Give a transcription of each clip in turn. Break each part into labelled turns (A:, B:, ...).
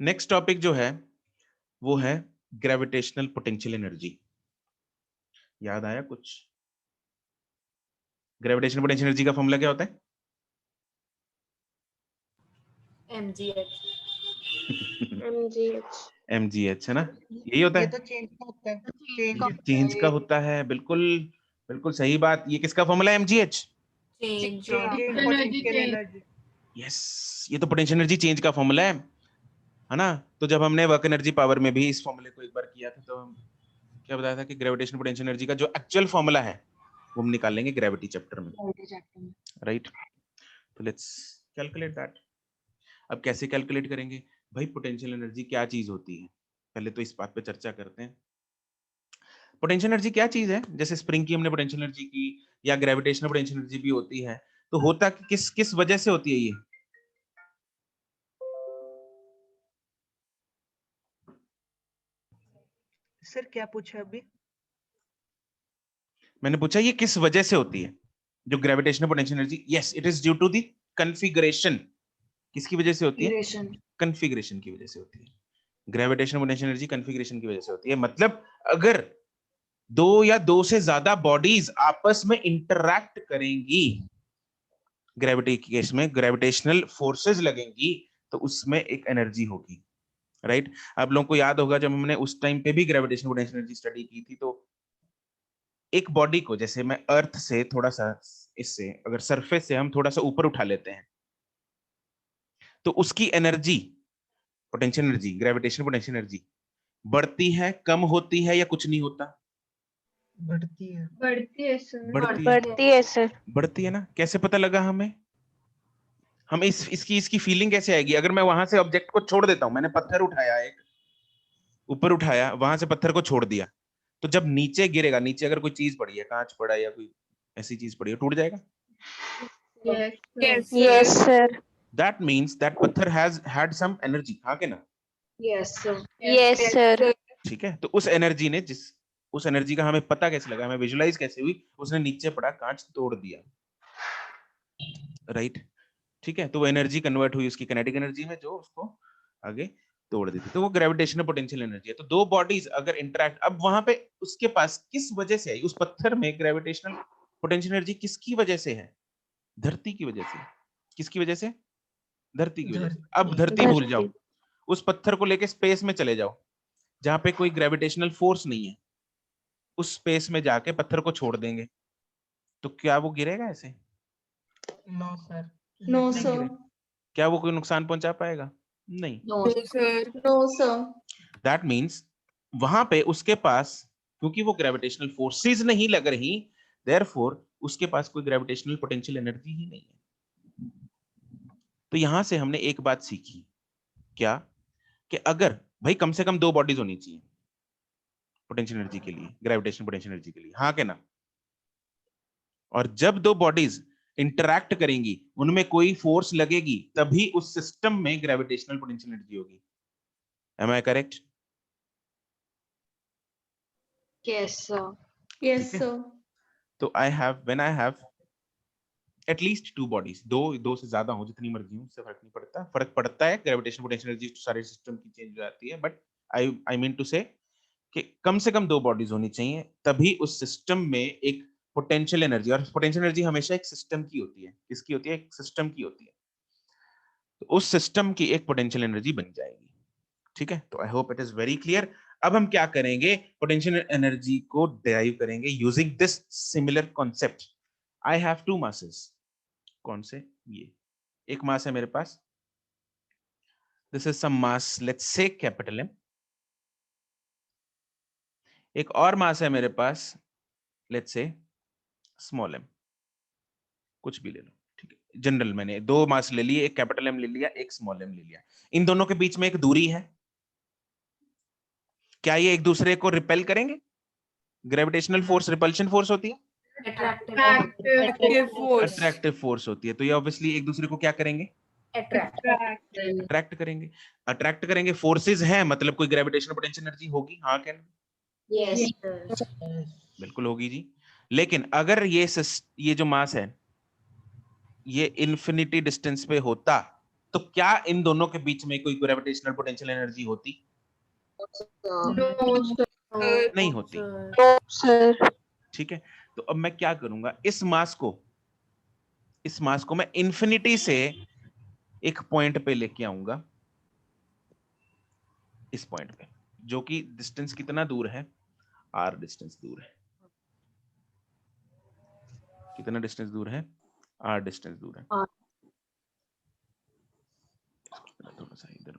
A: Next topic जो है वो है ग्रेविटेशनल पोटेंशियल एनर्जी। याद आया कुछ? ग्रेविटेशनल पोटेंशियल एनर्जी का फॉर्मूला क्या होता है?
B: mgh
A: mgh है ना, यही होता
C: ये
A: है।
C: तो चेंज का होता है,
A: चेंज का होता है, बिल्कुल बिल्कुल सही बात। ये किसका फॉर्मूला है? mgh।
B: change
C: change potential energy.
A: Yes, ये तो पोटेंशियल एनर्जी चेंज का फॉर्मूला है ना। तो जब हमने वर्क एनर्जी पावर में भी इस फॉर्मूले को एक बार किया था, तो हम क्या बताया था कि ग्रेविटेशनल पोटेंशियल एनर्जी का जो एक्चुअल फॉर्मूला है वो हम निकालेंगे ग्रेविटी चैप्टर में, राइट। तो लेट्स कैलकुलेट दैट। अब कैसे कैलकुलेट करेंगे भाई? पोटेंशियल एनर्जी क्या चीज होती है, पहले तो इस बात पे चर्चा करते हैं। पोटेंशियल एनर्जी क्या चीज है? जैसे स्प्रिंग की हमने पोटेंशियल एनर्जी की, या ग्रेविटेशनल पोटेंशियल एनर्जी भी होती है। तो होता किस किस वजह से होती है ये?
C: सर क्या पूछा अभी?
A: मैंने पूछा ये किस वजह से होती है जो gravitational potential energy? Yes, it is due to the configuration. किसकी वजह से होती है? कॉन्फ़िगरेशन की वजह से होती है। ग्रेविटेशनल पोटेंशियल एनर्जी कॉन्फ़िगरेशन की वजह से होती है। मतलब अगर दो या दो से ज्यादा बॉडीज आपस में इंटरैक्ट करेंगी, ग्रेविटी के केस में ग्रेविटेशनल फोर्सेस लगेंगी, तो उसमें एक एनर्जी होगी, राइट। आप लोगों को याद होगा जब हमने उस टाइम पे भी ग्रेविटेशनल पोटेंशियल एनर्जी स्टडी की थी, तो एक बॉडी को, जैसे मैं अर्थ से थोड़ा सा, इससे अगर सरफेस से हम थोड़ा सा ऊपर उठा लेते हैं, तो उसकी energy, potential energy, gravitational potential energy बढ़ती है, कम होती है, या कुछ नहीं होता?
C: बढ़ती है।
A: बढ़ती है सर। बढ़ती है ना। कैसे पता लगा हमें? हम इसकी फीलिंग कैसे आएगी? अगर मैं वहां से ऑब्जेक्ट को छोड़ देता हूं, मैंने पत्थर उठाया, एक ऊपर उठाया, वहां से पत्थर को छोड़ दिया, तो जब नीचे गिरेगा, नीचे अगर कोई चीज पड़ी है, कांच पड़ा है या कोई ऐसी चीज पड़ी है, टूट जाएगा?
D: Yes, sir.
A: That means that पत्थर हैज हैड सम एनर्जी, हाँ के ना?
D: Yes, sir.
A: ठीक है, तो उस एनर्जी ने उस एनर्जी का हमें पता कैसे लगा, हमें विजुलाइज कैसे हुई? उसने नीचे पड़ा कांच तोड़ दिया, राइट। ठीक है, तो वो एनर्जी कन्वर्ट हुई उसकी काइनेटिक एनर्जी में, जो उसको आगे तोड़ देती। तो वो ग्रेविटेशनल पोटेंशियल एनर्जी है। तो दो बॉडीज अगर इंटरैक्ट, अब वहां पे उसके पास किस वजह से आई? उस पत्थर में ग्रेविटेशनल पोटेंशियल एनर्जी किसकी वजह से है? धरती की वजह से। किसकी वजह से? धरती की वजह से। अब धरती भूल जाओ, उस पत्थर को लेके स्पेस में चले जाओ, जहां पे कोई ग्रेविटेशनल फोर्स नहीं है। उस स्पेस में जाके पत्थर को छोड़ देंगे, तो क्या वो गिरेगा ऐसे?
C: No sir.
D: No,
A: नहीं
D: sir.
A: गिरेगा। क्या वो कोई नुकसान पहुंचा पाएगा? नहीं।
D: No, sir.
A: दैट मीन्स वहां पे उसके पास, क्योंकि वो ग्रेविटेशनल फोर्सेस नहीं लग रही, देयरफॉर उसके पास कोई ग्रेविटेशनल पोटेंशियल एनर्जी ही नहीं है। तो यहां से हमने एक बात सीखी, क्या? कि अगर भाई कम से कम दो बॉडीज होनी चाहिए पोटेंशियल एनर्जी के लिए, ग्रेविटेशनल पोटेंशियल एनर्जी के लिए, हाँ के ना? और जब दो बॉडीज इंटरैक्ट करेंगी, उनमें कोई फोर्स लगेगी, तभी उस सिस्टम में ग्रेविटेशनल पोटेंशियल एनर्जी होगी। Am I correct?
D: Yes, sir.
A: Yes, sir. तो I have, when I have at least two bodies, दो से ज्यादा हो, जितनी मर्जी हो, उससे फर्क नहीं पड़ता। फर्क पड़ता है, ग्रेविटेशनल पोटेंशियल एनर्जी सारे सिस्टम की चेंज हो जाती है, बट आई मीन टू से कि कम से कम दो बॉडीज होनी चाहिए, तभी उस सिस्टम में एक पोटेंशियल एनर्जी, और पोटेंशियल एनर्जी हमेशा एक सिस्टम की होती है। किसकी होती है? एक सिस्टम की होती है। तो उस सिस्टम की एक पोटेंशियल एनर्जी बन जाएगी। ठीक है, तो I hope it is very clear. अब हम क्या करेंगे? पोटेंशियल एनर्जी को डिराइव करेंगे using this similar concept. I have two masses. कौन से? ये एक मास है मेरे पास, this is some mass, let's say capital M. एक और मास है मेरे पास, लेट्स से स्मॉल एम, कुछ भी ले लो, ठीक है। जनरल मैंने दो मास ले लिए, एक कैपिटल एम ले लिया, एक स्मॉल एम ले लिया। इन दोनों के बीच में एक दूरी है, क्या ये एक दूसरे को रिपेल करेंगे? ग्रेविटेशनल फोर्स रिपल्शन फोर्स होती है, अट्रैक्टिव फोर्स होती है। तो ये ऑब्वियसली एक दूसरे को क्या करेंगे? अट्रैक्ट करेंगे। अट्रैक्ट करेंगे, फोर्सेस हैं, मतलब कोई ग्रेविटेशनल पोटेंशियल एनर्जी होगी, हाँ क्या?
D: Yes.
A: बिल्कुल होगी जी। लेकिन अगर ये जो मास है ये इन्फिनिटी डिस्टेंस पे होता, तो क्या इन दोनों के बीच में कोई ग्रेविटेशनल पोटेंशियल एनर्जी होती? नहीं होती।
D: Sir.
A: ठीक है, तो अब मैं क्या करूंगा, इस मास को मैं इंफिनिटी से एक पॉइंट पे लेके आऊंगा, इस पॉइंट पे, जो कि डिस्टेंस कितना दूर है? r डिस्टेंस दूर है। कितना डिस्टेंस दूर है? r डिस्टेंस दूर है।
D: R.
A: थोड़ा सा इधर,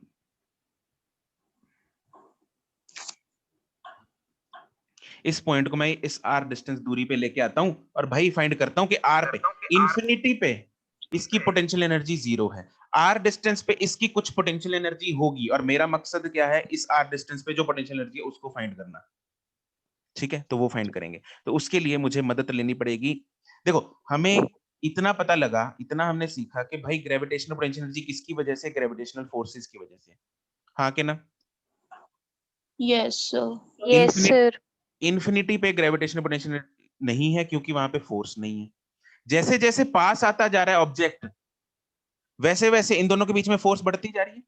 A: इस पॉइंट को मैं इस r डिस्टेंस दूरी पे लेके आता हूं और भाई फाइंड करता हूं कि r पे, इंफिनिटी पे इसकी पोटेंशियल एनर्जी 0 है, r डिस्टेंस पे इसकी कुछ पोटेंशियल एनर्जी होगी, और मेरा मकसद क्या है, इस r डिस्टेंस पे जो पोटेंशियल एनर्जी है उसको फाइंड करना। ठीक है, तो वो फाइंड करेंगे। तो उसके लिए मुझे मदद लेनी पड़ेगी। देखो, हमें इतना पता लगा, इतना हमने सीखा कि भाई ग्रेविटेशनल पोटेंशियल एनर्जी किसकी वजह से? ग्रेविटेशनल फोर्सेस की वजह से। हाँ कि ना?
D: Yes, sir. Yes, sir.
A: Infinity पे ग्रेविटेशनल पोटेंशियल नहीं है क्योंकि वहां पे फोर्स नहीं है। जैसे जैसे पास आता जा रहा है ऑब्जेक्ट, वैसे वैसे इन दोनों के बीच में फोर्स बढ़ती जा रही है।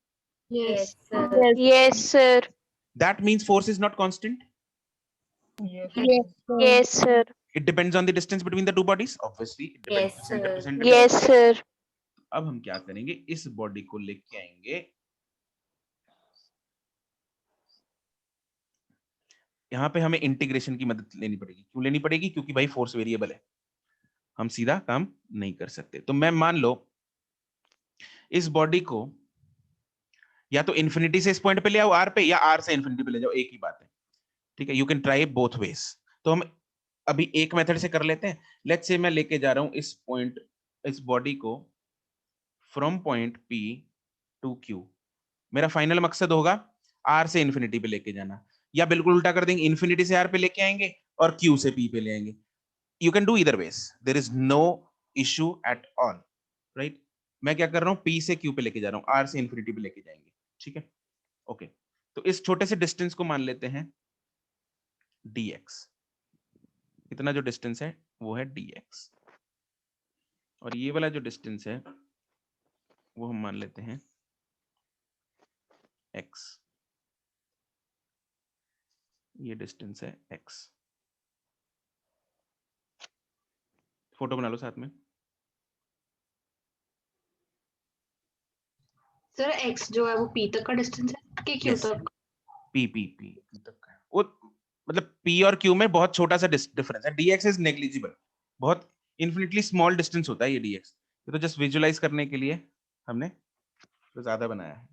B: Yes, sir.
D: Yes, sir.
A: That means force is not constant.
C: Yes.
D: Yes, sir.
A: It depends on the distance between the two bodies, obviously it depends
B: Yes,
A: centre to
B: sir.
A: Centre.
D: Yes, sir.
A: अब हम क्या करेंगे, इस body को लेके आएंगे यहाँ पे, हमें इंटीग्रेशन की मदद लेनी पड़ेगी। क्यों लेनी पड़ेगी? क्योंकि भाई फोर्स वेरिएबल है, हम सीधा काम नहीं कर सकते। तो मैं मान लो इस बॉडी को या तो इंफिनिटी से इस पॉइंट पे ले आओ आर पे, या आर से इंफिनिटी पे ले जाओ, एक ही बात है। ठीक है, you can try both ways. तो हम अभी एक मेथड से कर लेते हैं। लेट्स से मैं लेके जा रहा हूं इस पॉइंट, इस बॉडी को from point P to Q। मेरा फाइनल मकसद होगा R से इंफिनिटी पे लेके जाना, या बिल्कुल उल्टा कर देंगे, इंफिनिटी से R पे लेके आएंगे और Q से P पे ले आएंगे। You can do either ways, there is no issue at all, right? मैं क्या कर रहा हूं, P से Q पे लेके जा रहा हूं, R से इंफिनिटी पे लेके जाएंगे। ठीक है, ओके। तो इस छोटे से डिस्टेंस को मान लेते हैं dx। इतना जो डिस्टेंस है वो है dx, और ये वाला जो डिस्टेंस है वो हम मान लेते हैं x। ये डिस्टेंस है x। फोटो बना लो साथ में।
D: सर x जो है वो p तक का डिस्टेंस है कि q
A: Yes.
D: तक?
A: p तक का है वो, मतलब p और q में बहुत छोटा सा डिफरेंस है। dx इज नेग्लिजिबल, बहुत इन्फिनिटली स्मॉल डिस्टेंस होता है ये dx। ये तो जस्ट विजुअलाइज करने के लिए हमने तो ज्यादा बनाया है।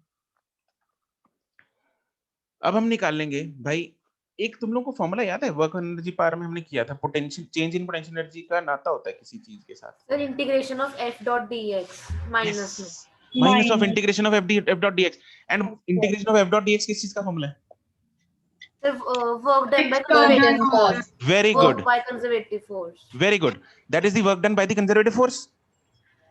A: अब हम निकाल लेंगे भाई, एक तुम लोगों को फॉर्मूला याद है, वर्क एनर्जी पावर में हमने किया था, potential change in potential energy का नाता होता है किसी चीज के साथ।
B: Sir, integration of f dot dx minus में.
A: Minus of integration of f dot dx। And integration of f dot dx किस चीज का फॉर्मूला है?
B: Sir, work done by conservative force.
A: Very
B: Work
A: good,
B: by conservative force.
A: Very good, that is the work done by the conservative force.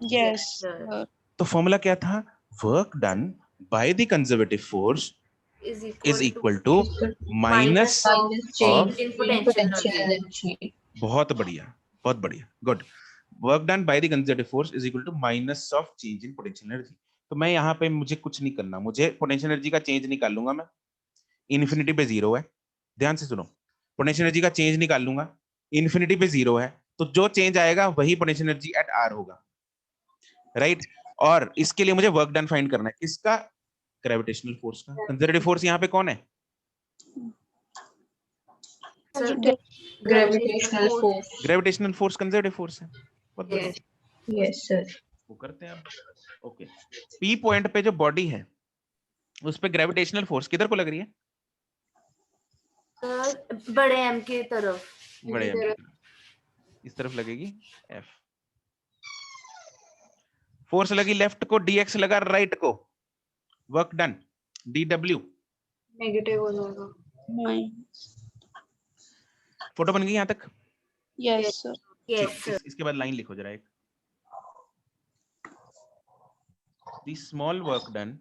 B: Yes, sir.
A: तो formula क्या था? Work done by the conservative force
B: Is
A: is
B: equal
A: equal to minus
B: change in potential energy.
A: बहुत बढ़िया, बहुत बढ़िया, good. Work done by the conservative force is equal to minus of change in potential energy. तो मैं यहाँ पे मुझे कुछ नहीं करना, मुझे पोटेंशियल एनर्जी का चेंज निकाल लूंगा मैं। इन्फिनिटी पे 0 है, ध्यान से सुनो, पोटेंशियल एनर्जी का चेंज निकाल लूंगा, इन्फिनिटी पे 0 है, तो जो चेंज आएगा वही पोटेंशियल एनर्जी एट r होगा, राइट? और इसके लिए मुझे वर्क डन फाइंड करना है, किसका? ग्रेविटेशनल फोर्स का। कंजर्वेटिव फोर्स यहाँ पे कौन है?
B: Sir,
D: Gravitational force.
A: Gravitational force conservative force है। बहुत बढ़िया,
D: Yes, sir.
A: वो करते हैं अब। ओके, पी पॉइंट पे जो बॉडी है उस पे ग्रेविटेशनल फोर्स किधर को लग रही है?
B: sir, बड़े m की तरफ.
A: बड़े m की तरफ, इस तरफ लगेगी F। फोर्स लगी लेफ्ट को, dx लगा राइट को, वर्क डन dw।
D: Negative हो जाएगा.
A: फोटो बन गई यहाँ तक?
D: Yes, sir.
B: Yes, sir.
A: इसके बाद लाइन लिखो जरा एक, the small work done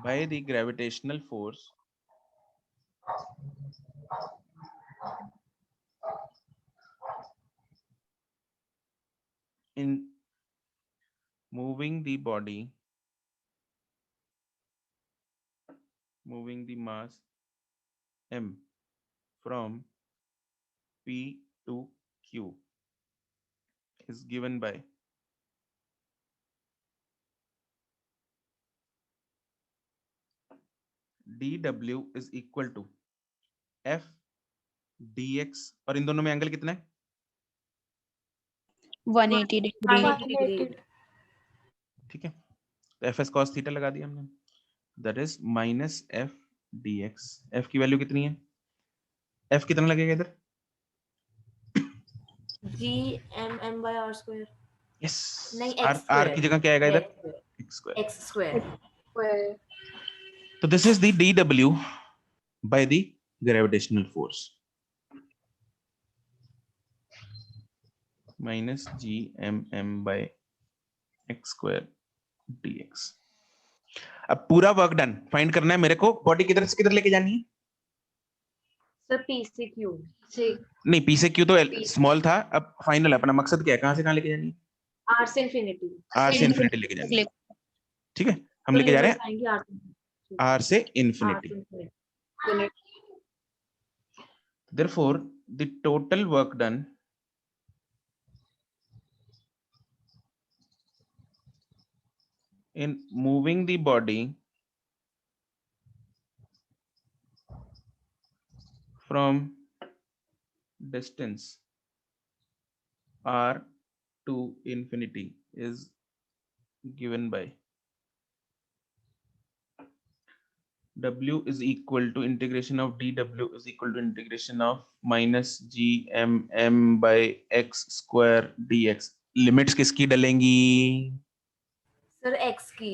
A: by the gravitational force in moving the body, moving the mass m from P to Q is given by dw is equal to f dx, और इन दोनों में angle कितना है?
D: 180 degree.
B: 180 degree.
A: ठीक है, तो F S cos theta लगा दिया हमने, that is minus F dx. F की वैल्यू कितनी है? एफ कितना लगेगा इधर?
B: GMM by R square.
A: Yes,
B: नहीं,
A: आर
B: x
A: आर की
B: square.
A: जगह क्या आएगा इधर? x square.
B: X square.
A: तो this is the dw by the gravitational force minus gmm by x square dx. अब पूरा वर्क डन फाइंड करना है मेरे को. बॉडी किधर से किधर लेके जानी है?
B: Sir, P से Q.
A: नहीं, पी से क्यू तो स्मॉल था. अब फाइनल अपना मकसद क्या है? कहां से कहां लेके जानी है?
B: R से infinity.
A: आर से इन्फिनिटी लेके जानी है. ठीक है, हम लेके जा रहे हैं आर से infinity. Therefore, the total work done in moving the body from distance r to infinity is given by w is equal to integration of dw is equal to integration of minus gmm by x square dx. Limits किसकी डलेंगी?
B: Sir, X की.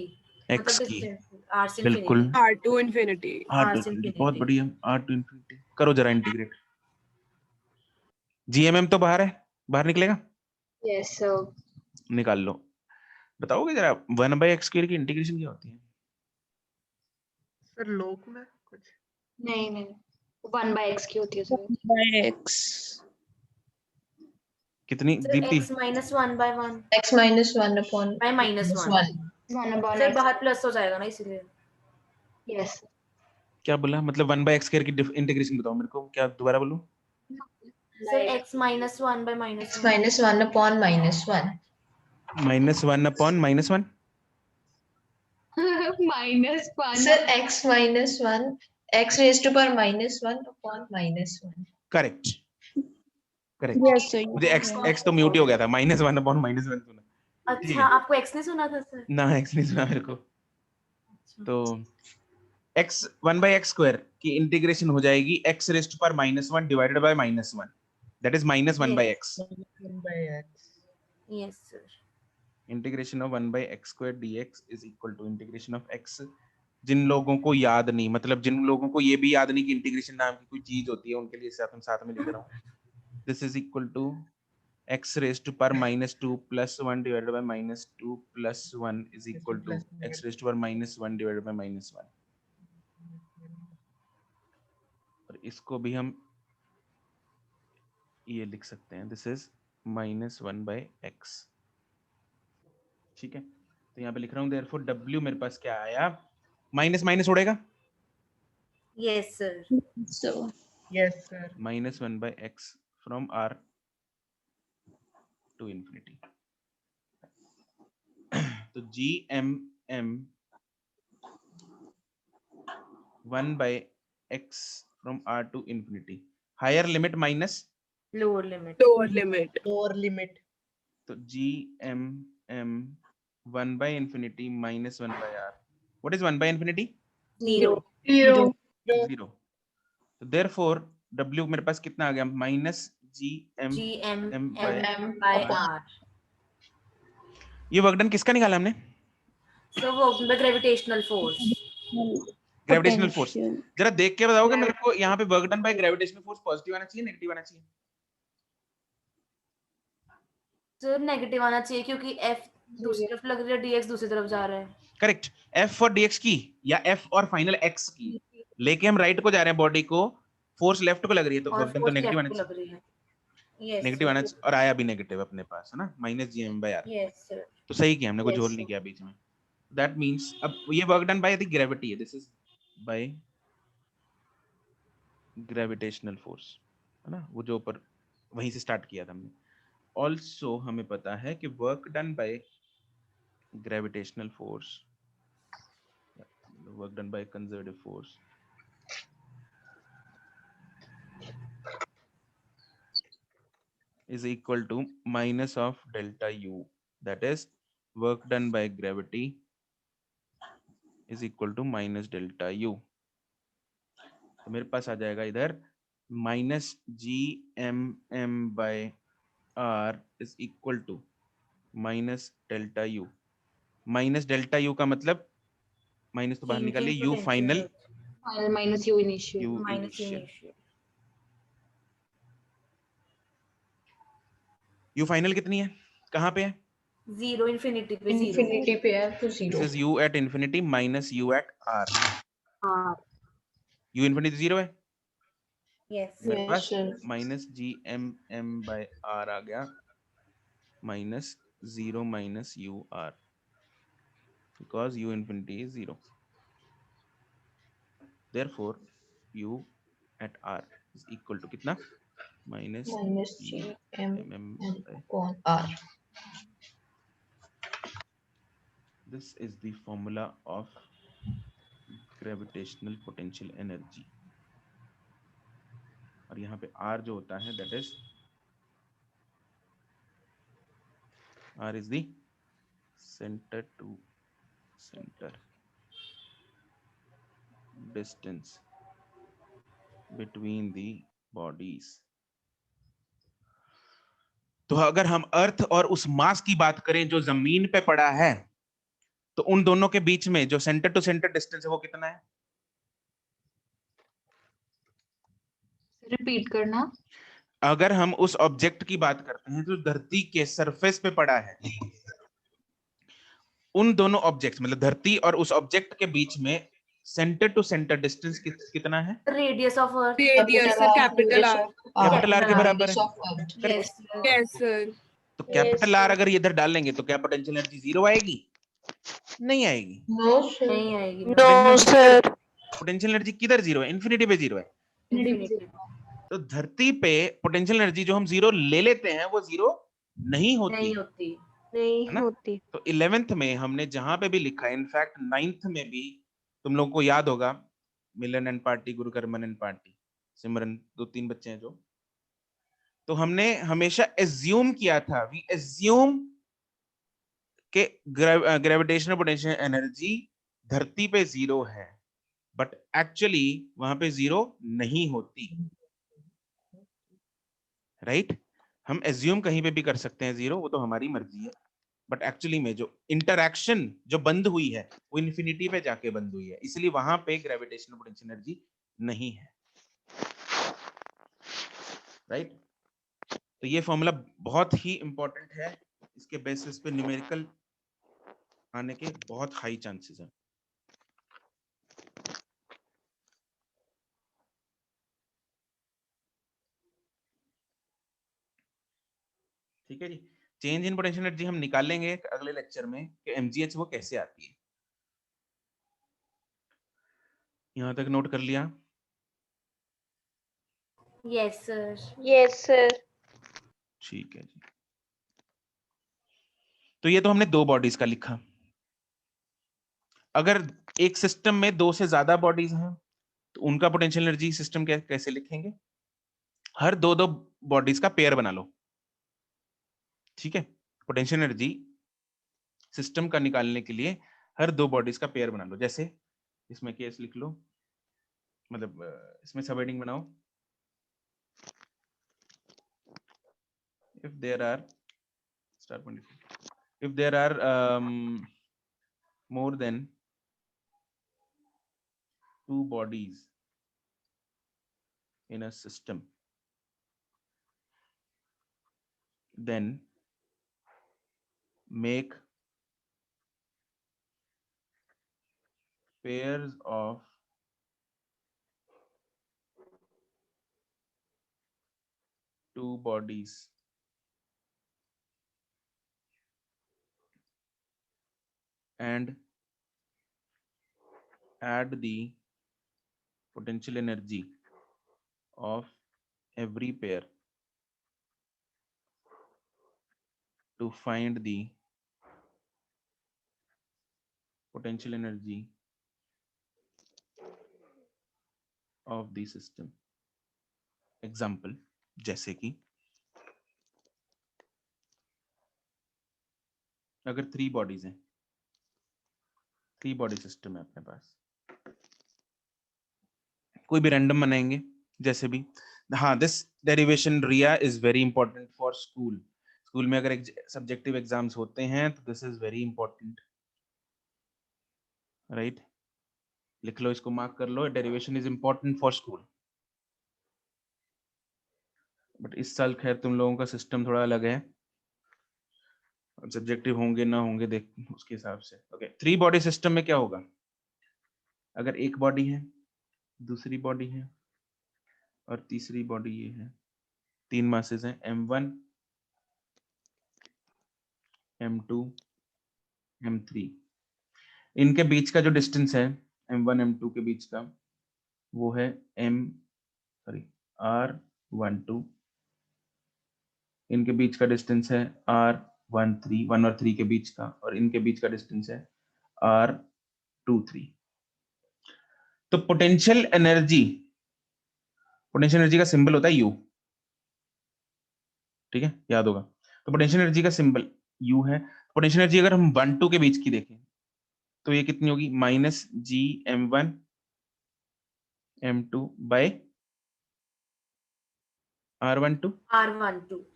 A: X
B: मतलब
A: की.
B: distance, R से
A: बिल्कुल.
B: infinity.
C: R to infinity.
A: R
B: R
A: to
B: से
A: infinity.
B: infinity.
A: बहुत बढ़िया. R to infinity करो जरा इंटीग्रेट. GMM तो बाहर है, बाहर निकलेगा?
D: Yes, sir.
A: निकाल लो. बताओगे जरा 1/x स्क्वायर की इंटीग्रेशन क्या होती है?
C: सर लोक में कुछ
D: नहीं 1 by x की होती है सर.
E: by x.
A: कितनी
B: Sir,
A: Deepti?
B: X minus 1 by 1.
D: x minus 1 upon
B: By minus 1.
D: 1 upon
B: Sir,
D: x.
B: बाहर प्लस हो जाएगा ना इसीलिए.
D: Yes.
A: क्या बोला? मतलब 1/x स्क्वायर की इंटीग्रेशन बताओ मेरे को. क्या दोबारा बोलूं?
B: Sir, X minus 1 by minus
D: x
B: 1.
D: minus 1 upon minus 1.
A: -1 upon -1.
E: Minus 1.
D: Sir, x minus 1, x raised to power minus 1 upon minus 1.
A: Correct. Correct.
E: Yes, sir.
A: मुझे x तो म्यूट ही हो गया था. -1 upon -1 सुना.
B: अच्छा, आपको X नहीं सुना था सर?
A: ना, x नहीं सुना मेरे को. तो x 1/x स्क्वायर की इंटीग्रेशन हो जाएगी x raised to power -1 divided by -1. That is -1/x.
C: 1/x.
B: Yes, sir.
A: Integration of 1/x square dx is equal to integration of x. जिन लोगों को याद नहीं, मतलब जिन लोगों को ये भी याद नहीं कि इंटीग्रेशन नाम की कोई चीज होती है, उनके लिए साथ में लिख रहा हूँ. This is equal to x raised to power -2 plus 1 divided by -2 plus 1 is equal to x raised to power -1 divided by -1. और इसको भी हम ये लिख सकते हैं. This is -1/x. ठीक है, तो यहाँ पे लिख रहा हूँ therefore w मेरे पास क्या आया? माइनस माइनस उड़ेगा.
B: Yes, sir.
E: So,
C: Yes, sir.
A: -1/x from r to infinity. तो gmm 1/x from r to infinity. Higher limit minus
B: Lower limit.
C: Lower limit. Lower limit.
A: तो gmm 1/infinity minus 1/r. What is 1/infinity?
B: 0.
A: 0. तो therefore w मेरे पास कितना आ गया? -gmm
B: by R.
A: ये work done किसका निकाला हमने?
B: So, वो by gravitational force.
A: Gravitational force.
E: potential.
A: जरा देख के बताओगे मेरे को, यहाँ पे work done bye gravitational force positive आना चाहिए, नेगेटिव आना चाहिए?
B: Sir, negative आना चाहिए क्योंकि F दूसरी तरफ लग रही है, dx दूसरी तरफ जा रहा है.
A: करेक्ट. f और dx की या f और फाइनल x की लेके हम राइट को जा रहे हैं बॉडी को, फोर्स लेफ्ट को लग रही है, तो
B: और
A: वर्क डन तो
B: force
A: नेगेटिव आना
B: left को
A: चाहिए.
B: लग रही है. Yes,
A: negative
B: sir.
A: आना और आया भी नेगेटिव अपने पास, है ना, minus G M by R.
B: Yes, sir.
A: तो सही किया हमने, कुछ
D: Yes,
A: होल नहीं
D: sir.
A: किया बीच में। दैट मींस अब ये work done by the gravity है, this is by gravitational force, है ना, वो जो ऊपर वहीं से स्टार्ट किया था हमने। ऑल्सो हमें पता है कि work done bye gravitational force, work done by conservative force is equal to minus of delta U, that is work done by gravity is equal to minus delta U। तो मेरे पास आ जाएगा इधर minus G M m by are is equal to minus delta U. Minus delta U का मतलब minus तो बाहर
B: Change
A: निकालिए,
B: in
A: you final,
B: potential.
E: Final minus U initial.
A: You
B: Minus
A: initial.
B: initial.
A: You final कितनी है, कहाँ पे है?
B: Zero infinity पे zero.
D: Infinity पे है तो
A: this
D: zero.
A: Is U at infinity minus U at R.
B: R.
A: U infinity zero है,
B: Yes.
A: मेरे
D: Yes,
A: पास
D: sir.
A: Minus G M m by R आ गया minus zero minus U R, because U infinity is zero, therefore U at R is equal to कितना, minus
D: Minus
A: G
D: G M
A: M m
D: M
A: by,
D: upon R.
A: This is the formula of gravitational potential energy. और यहाँ पे R जो होता है that is R is the centre to centre distance between the bodies. तो अगर हम अर्थ और उस मास की बात करें जो जमीन पे पड़ा है, तो उन दोनों के बीच में जो सेंटर टू सेंटर डिस्टेंस है वो कितना है?
E: Repeat करना.
A: अगर हम उस ऑब्जेक्ट की बात करते हैं जो धरती के सरफेस पे पड़ा है, उन दोनों ऑब्जेक्ट्स मतलब धरती और उस ऑब्जेक्ट के बीच में सेंटर टू सेंटर डिस्टेंस कितना है?
B: Radius of Earth.
C: Radius, sir, capital R.
A: Capital R के
B: R.
A: बराबर
D: Radius
A: है।
D: of Earth.
B: Yes. sir.
C: Yes, sir.
A: तो
D: Yes,
A: कैपिटल आर
D: sir.
A: अगर ये इधर डाल लेंगे तो क्या पोटेंशियल एनर्जी जीरो आएगी? नहीं आएगी।
D: No, sir.
B: नहीं आएगी ना.
C: No, sir.
A: पोटेंशियल एनर्जी किधर जीरो है? इन्फिनिटी पे जीरो है।
B: Infinity.
A: तो धरती पे पोटेंशियल एनर्जी जो हम जीरो ले लेते हैं वो जीरो नहीं होती,
B: नहीं होती.
A: है ना? तो 11th में हमने जहां पे भी लिखा है, इनफैक्ट 9th में भी तुम लोगों को याद होगा, मिलन एंड पार्टी, गुरुकर्मन एंड पार्टी, सिमरन, 2-3 बच्चे हैं जो, तो हमने हमेशा एज्यूम किया था, वी एज्यूम कि ग्रेविटेशनल पोटेंशियल एनर्जी धरती पे जीरो है, बट एक्चुअली वहां पे जीरो नहीं होती, राइट? हम एज्यूम कहीं पे भी कर सकते हैं जीरो, वो तो हमारी मर्जी है, बट एक्चुअली में जो इंटरैक्शन जो बंद हुई है वो इन्फिनिटी पे जाके बंद हुई है, इसलिए वहां पे ग्रेविटेशनल पोटेंशियल एनर्जी नहीं है, राइट? तो ये फॉर्मूला बहुत ही इंपॉर्टेंट है, इसके बेसिस पे न्यूमेरिकल आने के बहुत हाई चांसेस हैं। ठीक है जी। चेंज इन पोटेंशियल एनर्जी हम निकालेंगे अगले लेक्चर में कि एमजीएच वो कैसे आती है। यहां तक नोट कर लिया?
B: Yes, sir.
C: Yes, sir.
A: ठीक है जी। तो ये तो हमने दो बॉडीज का लिखा। अगर एक सिस्टम में दो से ज्यादा बॉडीज हैं तो उनका पोटेंशियल एनर्जी सिस्टम कैसे लिखेंगे? हर दो दो बॉडीज का पेयर बना लो, ठीक है? पोटेंशियल एनर्जी सिस्टम का निकालने के लिए हर दो बॉडीज का पेयर बना लो। जैसे इसमें केस लिख लो, मतलब इसमें सब हेडिंग बनाओ, if there are start point, if there are more than two bodies in a system, then make pairs of two bodies and add the potential energy of every pair to find the potential energy of the system. Example, जैसे कि अगर 3 bodies हैं, 3 body system है अपने पास, कोई भी random बनाएंगे जैसे भी. हाँ, this derivation Riya is very important for school. School में अगर सब्जेक्टिव एग्जाम्स होते हैं तो this is very important, right? लिख लो, इसको मार्क कर लो. Derivation is important for school. But इस साल खैर तुम लोगों का सिस्टम थोड़ा अलग है, सब्जेक्टिव होंगे ना होंगे देख उसके हिसाब से. ओके, 3 बॉडी सिस्टम में क्या होगा? अगर एक बॉडी है, दूसरी बॉडी है और तीसरी बॉडी ये है, 3 मासेस हैं, m1 m2 m3. इनके बीच का जो डिस्टेंस है m1 m2 के बीच का, वो है r12. इनके बीच का डिस्टेंस है r13, 1 और 3 के बीच का, और इनके बीच का डिस्टेंस है r23. तो पोटेंशियल एनर्जी का सिंबल होता है U, ठीक है, याद होगा. तो पोटेंशियल एनर्जी का सिंबल U है. पोटेंशियल एनर्जी अगर हम 1 2 के बीच की देखें तो ये कितनी होगी? -g m1 m2 by r12.
B: R12.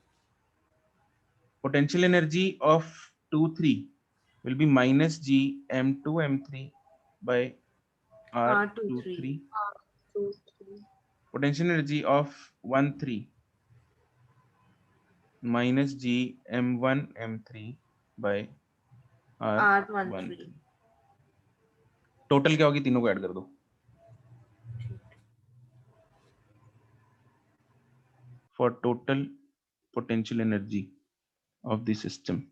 A: Potential energy of 2 3 will be -g m2 m3 by r23. Potential energy of 1 3 -g m1 m3 by r13. Total क्या होगी? तीनों को ऐड कर दो. For total potential energy of the system.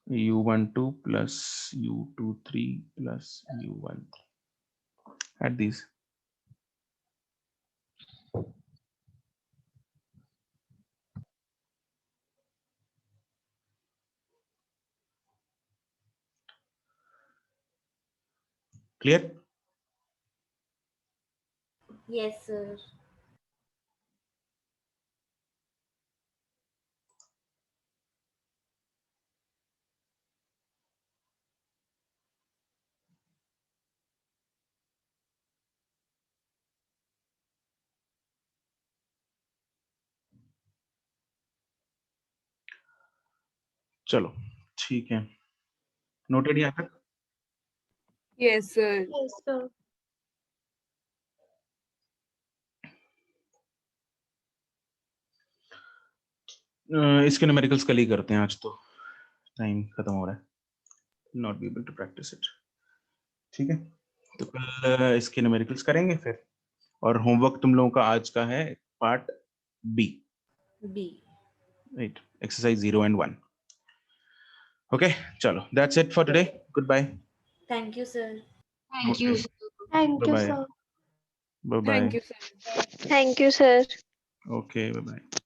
A: U12 plus U23 plus U13. Add these. Clear?
B: Yes, sir.
A: चलो ठीक है, noted यहाँ तक?
C: Yes, sir.
D: Yes, sir.
A: इसके न्यूमेरिकल्स कल ही करते हैं, आज तो टाइम खत्म हो रहा है. Not be able to practise it. ठीक है, तो कल इसके न्यूमेरिकल्स करेंगे फिर. और होमवर्क तुम लोगों का आज का है part B, right? Exercise 0 and 1. Okay, चलो, that's it for today. Goodbye.
B: Thank you, sir.
E: Thank you.
C: Thank you,
A: Bye-bye.
C: sir.
A: Bye bye.
C: Thank you, sir. Thank you, sir.
A: Okay, bye bye.